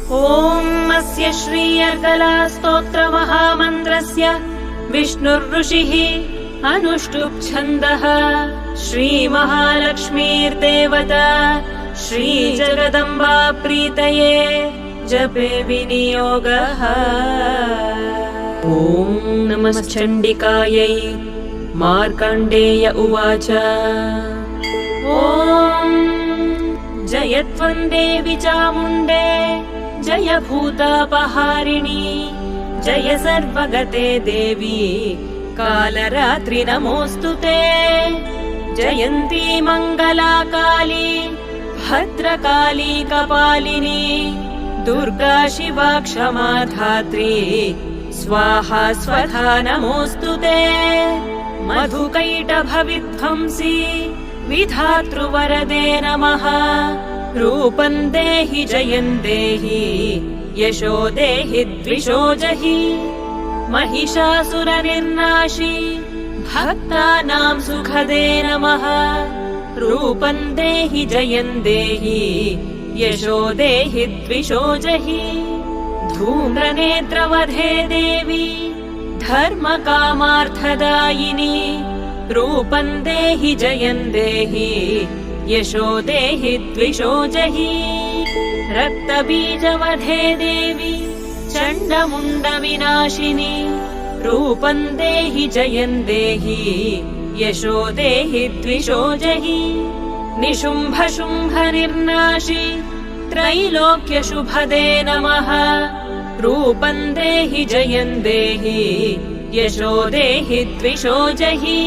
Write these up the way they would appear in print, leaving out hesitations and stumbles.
ॐ अस्य श्री अर्गला स्तोत्र महामन्त्रस्य विष्णुर्ऋषिः अनुष्टुप् छन्दः श्रीमहालक्ष्मीर्देवता श्रीजगदम्बा प्रीतये जपे विनियोगः। ॐ नमश्चण्डिकायै। मार्कण्डेय उवाच ॐ जय त्वं देवि चामुण्डे जय भूतापहारिणी जय सर्वगते देवी कालरात्रि नमोऽस्तु ते। जयन्ती मङ्गला काली भद्रकाली कपालिनी दुर्गा शिवा क्षमा धात्री स्वाहा स्वधा नमोऽस्तु ते। मधुकैटभविध्वंसी विधातृवरदे नमः। रूपं देहि जयं देहि यशो देहि द्विषो जहि। महिषासुरनिर्नाशी भक्तानां सुखदे नमः। रूपं देहि जयं देहि यशो देहि द्विषो जहि। धूम्रनेत्रवधे देवी धर्मकामार्थदायिनी रूपं देहि जयं देहि यशो देहि द्विषो जहि। रक्तबीजवधे देवी चण्डमुण्डविनाशिनी रूपं देहि जयं देहि यशो देहि द्विषो जहि। निशुम्भशुम्भनिर्नाशी त्रैलोक्यशुभदे नमः। रूपं देहि जयं देहि यशो देहि द्विषो जहि।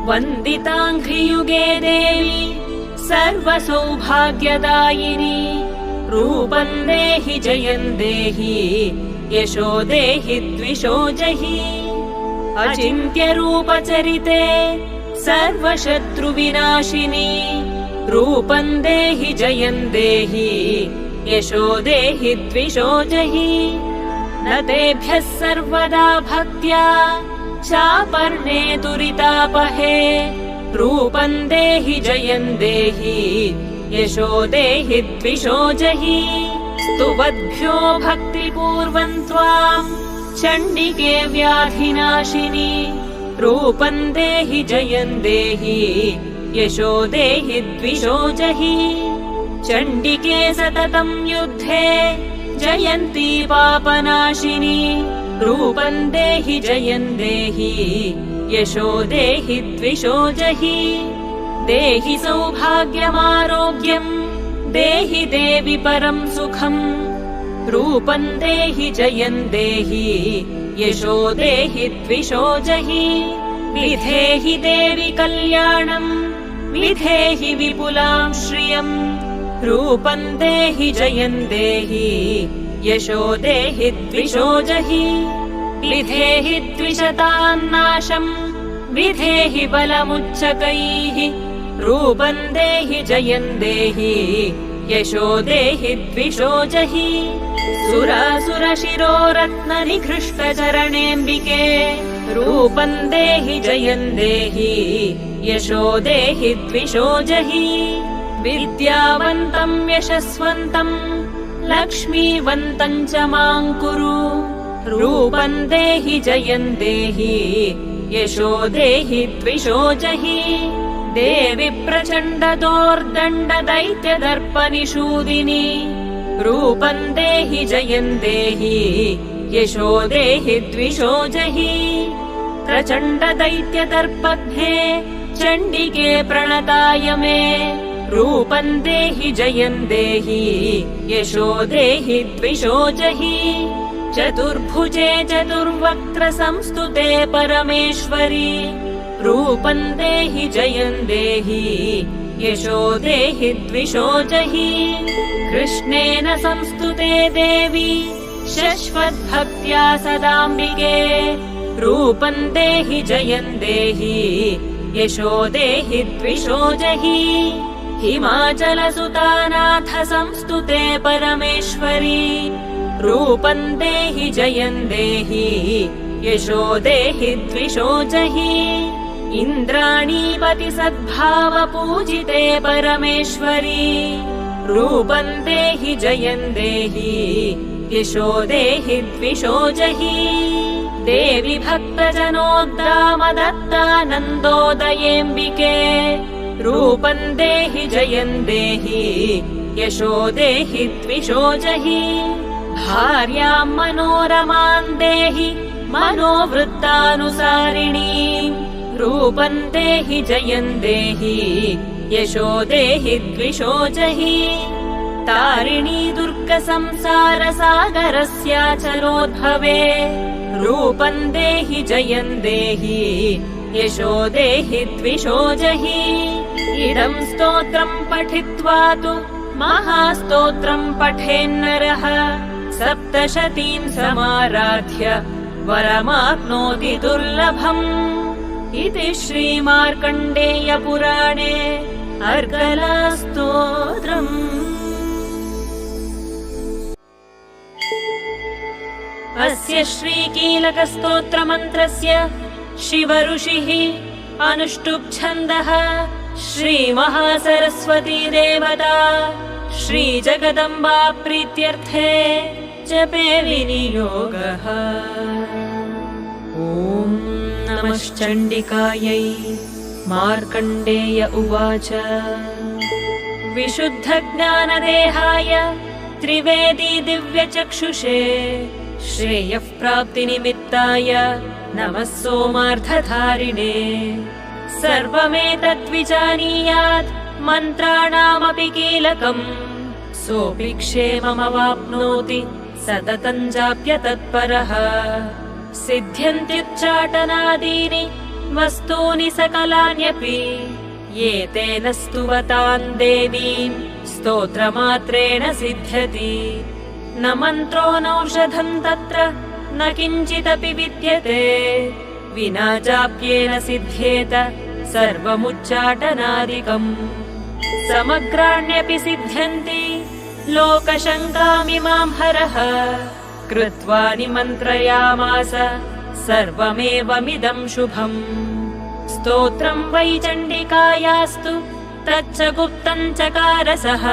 वन्दिताङ्घ्रियुगे देवी सर्वसौभाग्यदायिनी रूपं देहि जयं देहि यशो देहि द्विषो जहि। अचिन्त्यरूपचरिते सर्वशत्रुविनाशिनी रूपं देहि जयं देहि यशो देहि द्विषो जहि। न तेभ्यः सर्वदा भक्त्या चापर्णे दुरितापहे रूपं देहि जयं देहि यशो देहि द्विषो जहि। स्तुवद्भ्यो भक्तिपूर्वं त्वां चण्डिके व्याधिनाशिनी रूपं देहि जयं देहि यशो देहि द्विषो जहि। चण्डिके सततं युद्धे जयन्ती पापनाशिनी रूपं देहि जयं देहि यशो देहि द्विषो जहि। देहि सौभाग्यमारोग्यं देहि देवि परं सुखं रूपं देहि जयं देहि यशो देहि द्विषो जहि। विधेहि देवि कल्याणं विधेहि विपुलां श्रियं रूपं देहि जयं देहि यशो देहि द्विषो जहि। विधेहि द्विषतान्नाशं विधेहि बलमुच्चकैः रूपं देहि जयं देहि यशो देहि द्विषो जहि। सुरासुरशिरोरत्ननिघृष्टचरणेऽम्बिके रूपं देहि जयं देहि यशो देहि द्विषो जहि। विद्यावन्तं यशस्वन्तं लक्ष्मीवन्तं च मां कुरु रूपं देहि जयं देहि यशो देहि द्विषो जहि। देवि प्रचण्डदोर्दण्डदैत्यदर्पनिषूदिनी रूपं देहि जयं देहि यशो देहि द्विषो जहि। प्रचण्डदैत्यदर्पघ्ने चण्डिके प्रणताय मे रूपं देहि जयं देहि यशो देहि द्विषो जहि। चतुर्भुजे चतुर्वक्त्र संस्तुते परमेश्वरी रूपं देहि जयं देहि यशो देहि द्विषो जहि। कृष्णेन संस्तुते देवी शश्वद्भक्त्या सदाम्बिके रूपं देहि जयं देहि यशो देहि द्विषो जहि। हिमाचलसुतानाथ संस्तुते परमेश्वरी रूपं देहि जयं देहि यशो देहि द्विषो जहि। इन्द्राणीपति सद्भाव पूजिते परमेश्वरी रूपं देहि जयं देहि यशो देहि द्विषो जहि देवि भक्तजनोद्दामदत्तानन्दोदयेऽम्बिके रूपं देहि जयं देहि यशो देहि द्विषो जहि भार्यां मनोरमां देहि मनोवृत्तानुसारिणीं रूपं देहि जयं देहि यशो देहि द्विषो जहि तारिणी दुर्गसंसारसागरस्याचलोद्भवे रूपं देहि जयं देहि यशो देहि द्विषो जहि इदं स्तोत्रं पठित्वा तु महास्तोत्रं पठेन्नरः सप्तशतीं समाराध्य वरमाप्नोति दुर्लभम् इति श्रीमार्कण्डेयपुराणे अर्गलास्तोत्रम्। अस्य श्रीकीलकस्तोत्रमन्त्रस्य शिवऋषिः अनुष्टुप्छन्दः श्रीमहासरस्वती देवता श्रीजगदम्बा प्रीत्यर्थे जपे विनियोगः। ॐ नमश्चण्डिकायै। मार्कण्डेय उवाच विशुद्धज्ञानदेहाय त्रिवेदी दिव्यचक्षुषे श्रेयः प्राप्तिनिमित्ताय नमः सोमार्थधारिणे सर्वमेतद्विजानीयात् मन्त्राणामपि कीलकम् सोऽपि क्षेममवाप्नोति सततं जाप्य तत्परः सिद्ध्यन्त्युच्चाटनादीनि वस्तूनि सकलान्यपि एतेन स्तुवतां देवीं स्तोत्रमात्रेण सिद्ध्यति न मन्त्रो नौषधं तत्र न किञ्चिदपि विद्यते विना जाप्येन सिद्ध्येत सर्वमुच्चाटनादिकम् समग्राण्यपि सिद्ध्यन्ति लोकशङ्कामिमां हरः कृत्वा निमन्त्रयामास सर्वमेवमिदं शुभम् स्तोत्रं वै चण्डिकायास्तु तच्च गुप्तं चकारसः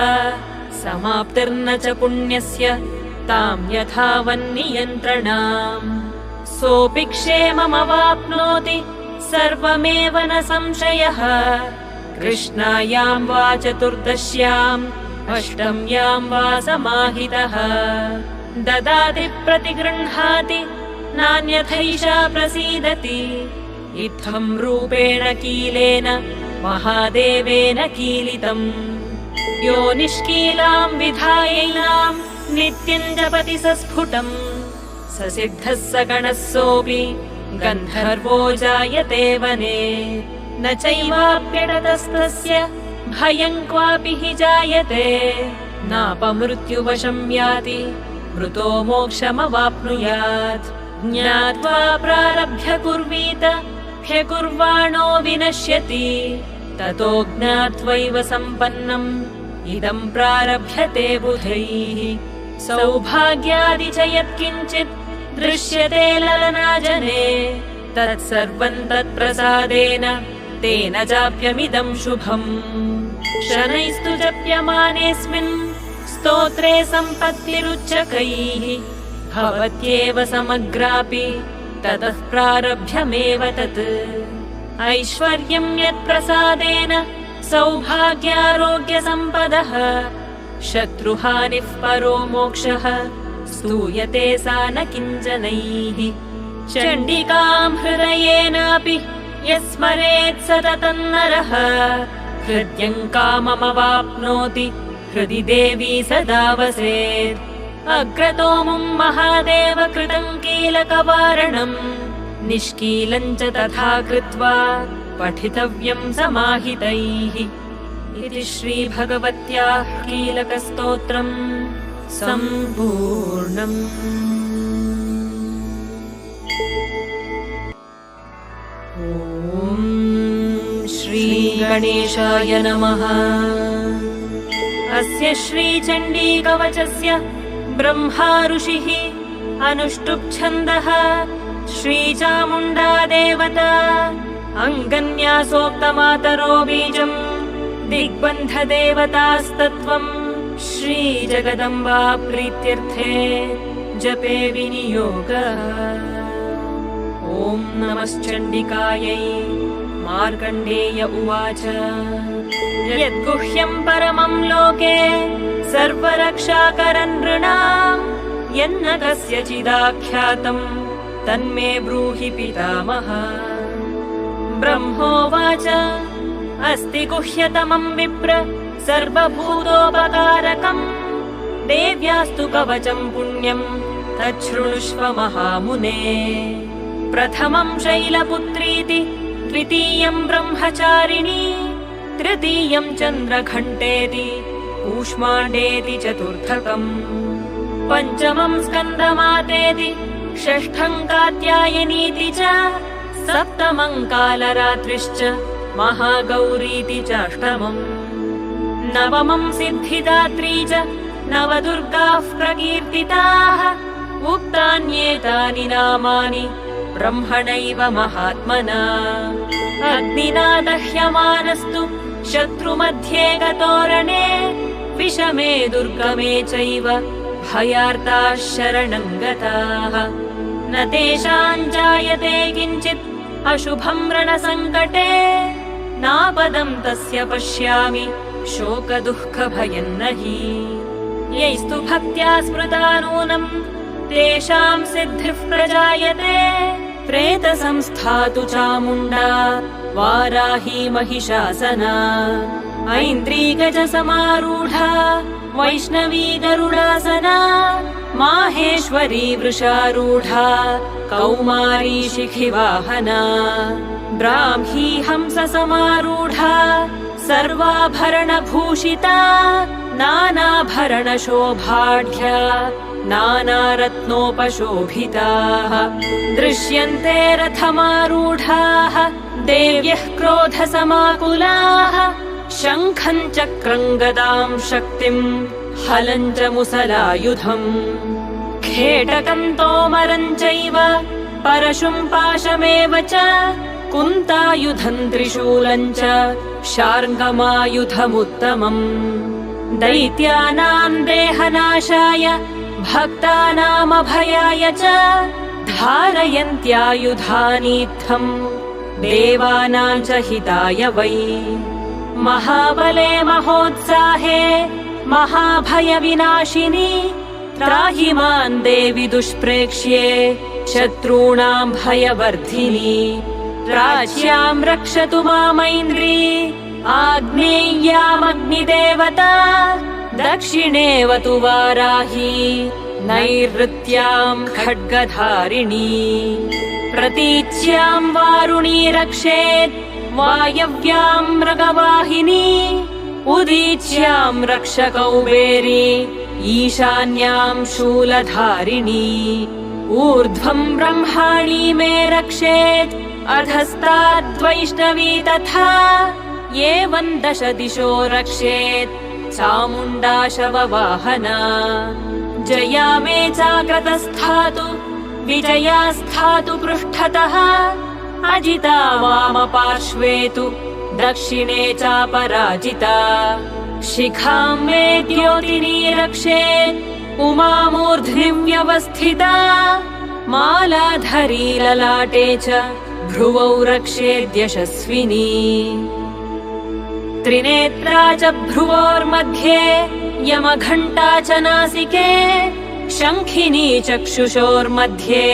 समाप्तिर्न च पुण्यस्य तां यथावन्नियन्त्रणाम् सोऽपि क्षेममवाप्नोति सर्वमेव न संशयः कृष्णायां वा चतुर्दश्याम् अष्टम्यां वा समाहितः ददाति प्रतिगृह्णाति नान्यथैषा प्रसीदति इत्थं रूपेण कीलेन महादेवेन कीलितम् यो निष्कीलां विधायैनां नित्यं जपति सस्फुटम् स सिद्धः स गणः सोऽपि गन्धर्वो जायते वने न चैवाप्यटतस्तस्य भयं क्वापि हि जायते नापमृत्युवशं याति मृतो मोक्षमवाप्नुयात् ज्ञात्वा प्रारभ्य कुर्वीत ह्यकुर्वाणो विनश्यति ततो ज्ञात्वैव सम्पन्नम् इदं प्रारभ्यते बुधैः सौभाग्यादि च यत्किञ्चित् दृश्यते ललनाजने तत्सर्वं तत्प्रसादेन तेन जाप्यमिदं शुभम् शनैस्तु जप्यमानेऽस्मिन् स्तोत्रे सम्पत्तिरुच्चकैः भवत्येव समग्रापि ततः प्रारभ्यमेव तत् ऐश्वर्यं यत्प्रसादेन सौभाग्यारोग्यसम्पदः शत्रुहानिः परो मोक्षः स्तूयते सा न किञ्चनैः चण्डिकां हृदयेनापि यस्मरेत् सततं नरः हृद्यं काममवाप्नोति हृदि देवी सदा वसेत् अग्रतोमुं महादेव कृतं कीलकवारणम् निष्कीलं च तथा कृत्वा पठितव्यं समाहितैः इति श्रीभगवत्याः कीलकस्तोत्रम् सम्पूर्णम्। ॐ श्रीगणेशाय नमः। अस्य श्रीचण्डीकवचस्य ब्रह्मा ऋषिः अनुष्टुप्छन्दः श्रीचामुण्डा देवता अङ्गन्यासोक्तमातरो बीजम् दिग्बन्धदेवतास्तत्त्वम् श्रीजगदम्बा प्रीत्यर्थे जपे विनियोगः। ॐ नमश्चण्डिकायै। मार्कण्डेय उवाच यद्गुह्यं परमं लोके सर्वरक्षाकरं नृणां यन्न कस्यचिदाख्यातं तन्मे ब्रूहि पितामह। ब्रह्मोवाच अस्ति गुह्यतमं विप्र सर्वभूतोपकारकम् देव्यास्तु कवचं पुण्यं तच्छृणुष्व महामुने। प्रथमं शैलपुत्रीति द्वितीयं ब्रह्मचारिणी तृतीयं चन्द्रघण्टेति कूष्माण्डेति चतुर्थकम् पञ्चमं स्कन्दमातेति षष्ठं कात्यायनीति च सप्तमं कालरात्रिश्च महागौरीति चाष्टमम् नवमं सिद्धिदात्री च नवदुर्गाः प्रकीर्तिताः उक्तान्येतानि नामानि ब्रह्मणैव महात्मना। अग्निना दह्यमानस्तु शत्रुमध्ये गतोरणे विषमे दुर्गमे चैव भयार्ताः शरणं गताः। न तेषां जायते किञ्चित् अशुभं रणसङ्कटे नापदं तस्य पश्यामि शोकदुःखभयं न हि। यैस्तु भक्त्या स्मृता नूनं तेषां सिद्धिः प्रजायते प्रेतसंस्था तु चामुण्डा वाराही महिषासना। ऐन्द्रीगजसमारूढा वैष्णवी गरुडासना माहेश्वरी वृषारूढा कौमारी शिखिवाहना। ब्राह्मी हंससमारूढा सर्वाभरणभूषिता नानाभरणशोभाढ्या नानारत्नोपशोभिताः। दृश्यन्ते रथमारूढाः देव्यः क्रोधसमाकुलाः शङ्खं चक्रं गदां शक्तिं हलं च मुसलायुधम् खेटकं तोमरं चैव परशुं पाशमेव च कुन्तायुधं त्रिशूलं च शार्ङ्गमायुधमुत्तमम्। दैत्यानां देहनाशाय भक्तानामभयाय च धारयन्त्यायुधानीत्थं देवानां च हिताय वै। महाबले महोत्साहे महाभयविनाशिनी त्राहि मां देवि दुष्प्रेक्ष्ये शत्रूणां भयवर्धिनी। राज्यां रक्षतु मामैन्द्री आग्नेय्यामग्निदेवता दक्षिणेवतु वाराही नैऋत्यां खड्गधारिणी। प्रतीच्यां वारुणी रक्षेत् वायव्यां मृगवाहिनी उदीच्यां रक्षकौबेरी ईशान्यां शूलधारिणी। ऊर्ध्वं ब्रह्माणी मे रक्षेत् अधस्ताद्वैष्णवी तथा एवं दश दिशो रक्षेत् चामुण्डा शववाहना। जया मे चाग्रतस्थातु विजया स्थातु पृष्ठतः अजिता वामपार्श्वे तु दक्षिणे चापराजिता। शिखां मे द्योतिनी रक्षेत् उमामूर्ध्नि व्यवस्थिता मालाधरी ललाटे च भ्रुवौ रक्षेद्यशस्विनी। त्रिनेत्रा च भ्रुवोर्मध्ये यमघण्टा च नासिके शङ्खिनी चक्षुषोर्मध्ये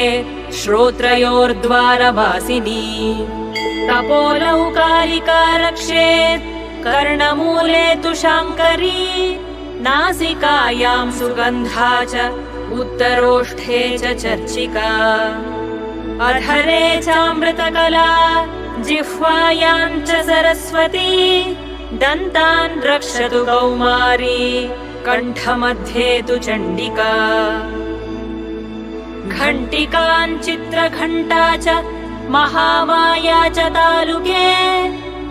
श्रोत्रयोर्द्वारवासिनी। तपोलौकारिका रक्षेत् कर्णमूले तु शाङ्करी नासिकायां सुगन्धा च उत्तरोष्ठे च चर्चिका। अधरे चामृतकला जिह्वायां च सरस्वती दन्तान् रक्षतु कौमारी कण्ठमध्ये तु चण्डिका। घण्टिकां चित्रघण्टा च महामाया च तालुके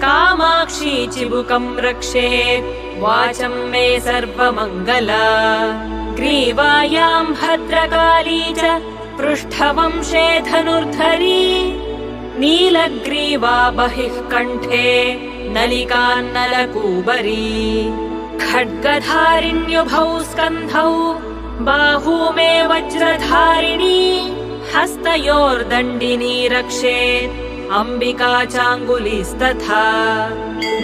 कामाक्षी चिबुकं रक्षेत् वाचं मे सर्वमङ्गला। ग्रीवायां भद्रकाली च पृष्ठवंशे धनुर्धरी नीलग्रीवा बहिः कण्ठे नलिकान्नलकूबरी। खड्गधारिण्युभौ स्कन्धौ बाहू मे वज्रधारिणी हस्तयोर्दण्डिनी रक्षेत् अम्बिका चाङ्गुलीस्तथा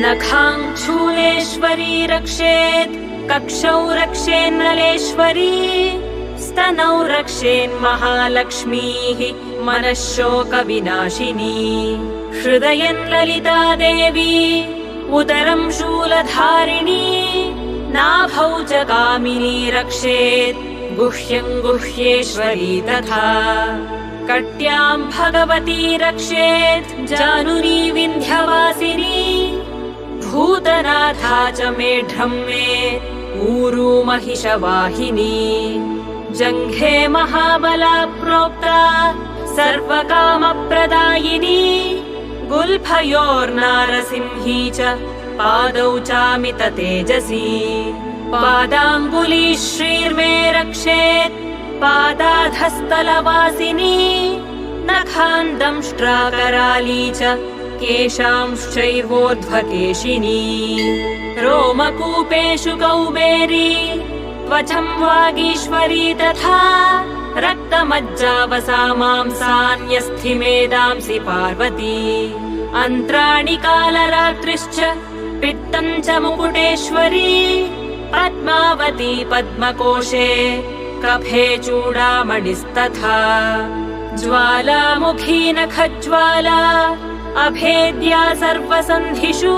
नखाङ्क्षूलेश्वरी रक्षेत् कक्षौ रक्षेन्नलेश्वरी स्तनौ रक्षेन्महालक्ष्मीः मनःशोकविनाशिनी हृदयं ललिता देवी उदरं शूलधारिणी नाभौ च कामिनी रक्षेत् गुह्यं गुह्येश्वरी तथा कट्यां भगवती रक्षेत् जानुनी विन्ध्यवासिनी भूतनाथा च मेढ्रं मे ऊरू महिषवाहिनी जङ्घे महाबला प्रोक्ता सर्वकामप्रदायिनी गुल्फयोर्नारसिंही च पादौ चामित तेजसी पादाङ्गुली श्रीर्मे रक्षेत् पादाधस्तलवासिनी नखान्दंष्ट्राकराली च केशांश्चैवोर्ध्वकेशिनी रोमकूपेषु कौबेरी त्वचं वागीश्वरी तथा रक्तमज्जावसा मांसान्यस्थिमेदांसि पार्वती अन्त्राणि कालरात्रिश्च पित्तं च मुकुटेश्वरी पद्मावती पद्मकोशे कफे चूडामणिस्तथा ज्वालामुखी नखज्वाला अभेद्या सर्वसन्धिषु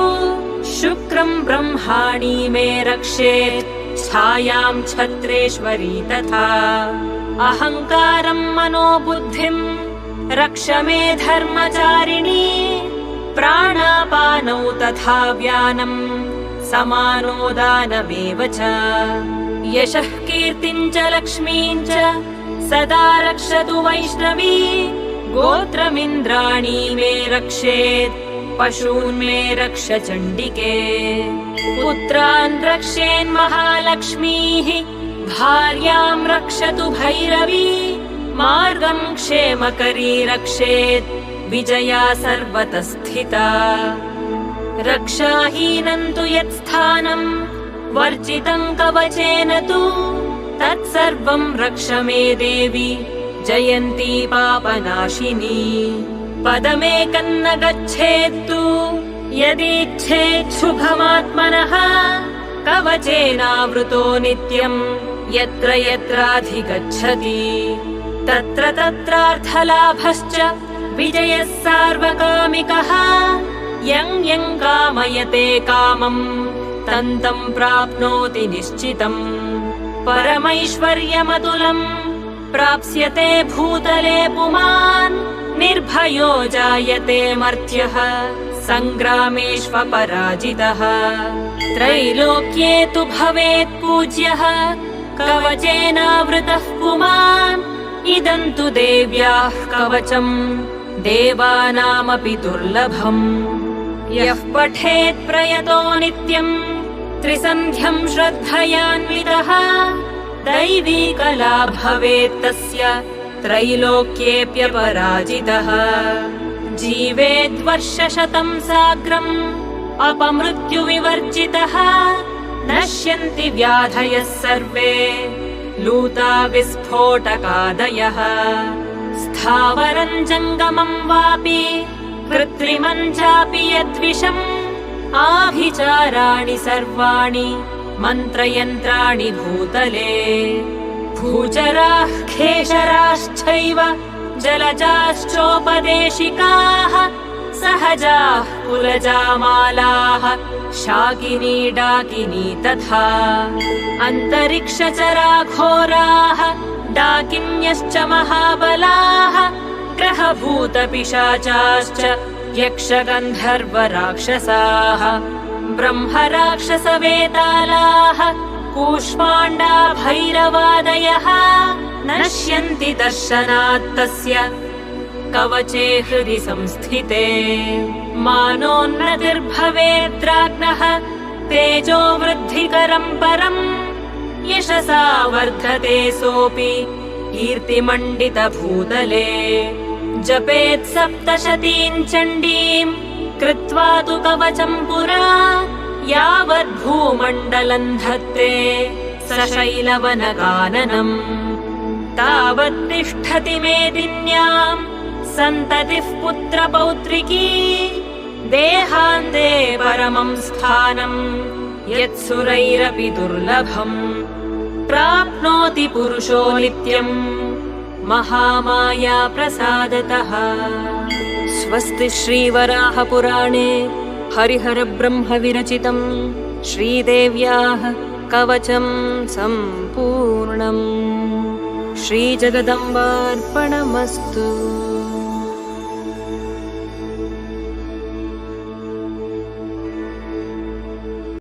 शुक्रं ब्रह्माणि मे रक्षेत् छायां छत्रेश्वरी तथा अहङ्कारं मनोबुद्धिं रक्ष मे धर्मचारिणी प्राणापानौ तथा व्यानं समानो दानमेव च यशः कीर्तिं च लक्ष्मीं च सदा रक्षतु वैष्णवी गोत्रमिन्द्राणी मे रक्षेत् पशून् मे रक्ष चण्डिके पुत्रान् रक्षेन्महालक्ष्मीः भार्यां रक्षतु भैरवी मार्गं क्षेमकरी रक्षेत् विजया सर्वतः स्थिता रक्षाहीनं तु यत्स्थानं वर्जितं कवचेन तु तत्सर्वं रक्ष मे देवी जयन्ती पापनाशिनी पदमेकं न गच्छेत्तु यदीच्छेत् शुभमात्मनः कवचेनावृतो नित्यं यत्र यत्राधिगच्छति तत्र तत्रार्थलाभश्च विजयः सार्वकामिकः यं यं कामयते कामं तं प्राप्नोति निश्चितम् परमैश्वर्यमतुलम् प्राप्स्यते भूतले पुमान् निर्भयो जायते मर्त्यः सङ्ग्रामेष्वपराजितः त्रैलोक्ये तु भवेत् पूज्यः कवचेनावृतः पुमान् इदं तु देव्याः कवचम् देवानामपि दुर्लभम् यः पठेत् प्रयतो नित्यम् त्रिसन्ध्यं श्रद्धयान्वितः दैवी कला भवेत् तस्य त्रैलोक्येऽप्यपराजितः जीवेद्वर्षशतं साग्रम् अपमृत्युविवर्जितः नश्यन्ति व्याधयः सर्वे लूता विस्फोटकादयः स्थावरं जङ्गमं वापि कृत्रिमं चापि यद्विषम् आभिचाराणि सर्वाणि मन्त्रयन्त्राणि भूतले भूचराः खेशराश्चैव जलजाश्चोपदेशिकाः सहजाः कुलजामालाः शाकिनी डाकिनी तथा अन्तरिक्षचराघोराः डाकिन्यश्च महाबलाः ग्रहभूतपिशाचाश्च यक्षगन्धर्वराक्षसाः ब्रह्मराक्षसवेतालाः कूष्माण्डा भैरवादयः नश्यन्ति दर्शनात् तस्य कवचे हृदि संस्थिते मानोन्नतिर्भवेद्राज्ञः तेजो वृद्धिकरं परम् यशसा वर्धते सोऽपि कीर्तिमण्डितभूतले जपेत् 70 चण्डीं कृत्वा तु कवचं पुरा यावद्भूमण्डलम् धत्ते सशैलवनकाननम् तावत्तिष्ठति मेदिन्याम् सन्ततिः पुत्रपौत्रिकी देहान्ते परमम् स्थानम् यत्सुरैरपि दुर्लभम् प्राप्नोति पुरुषो नित्यम् महामाया प्रसादतः। स्वस्ति श्रीवराहपुराणे हरिहरब्रह्मविरचितम् श्रीदेव्याः कवचम् सम्पूर्णम्। श्रीजगदम्बार्पणमस्तु।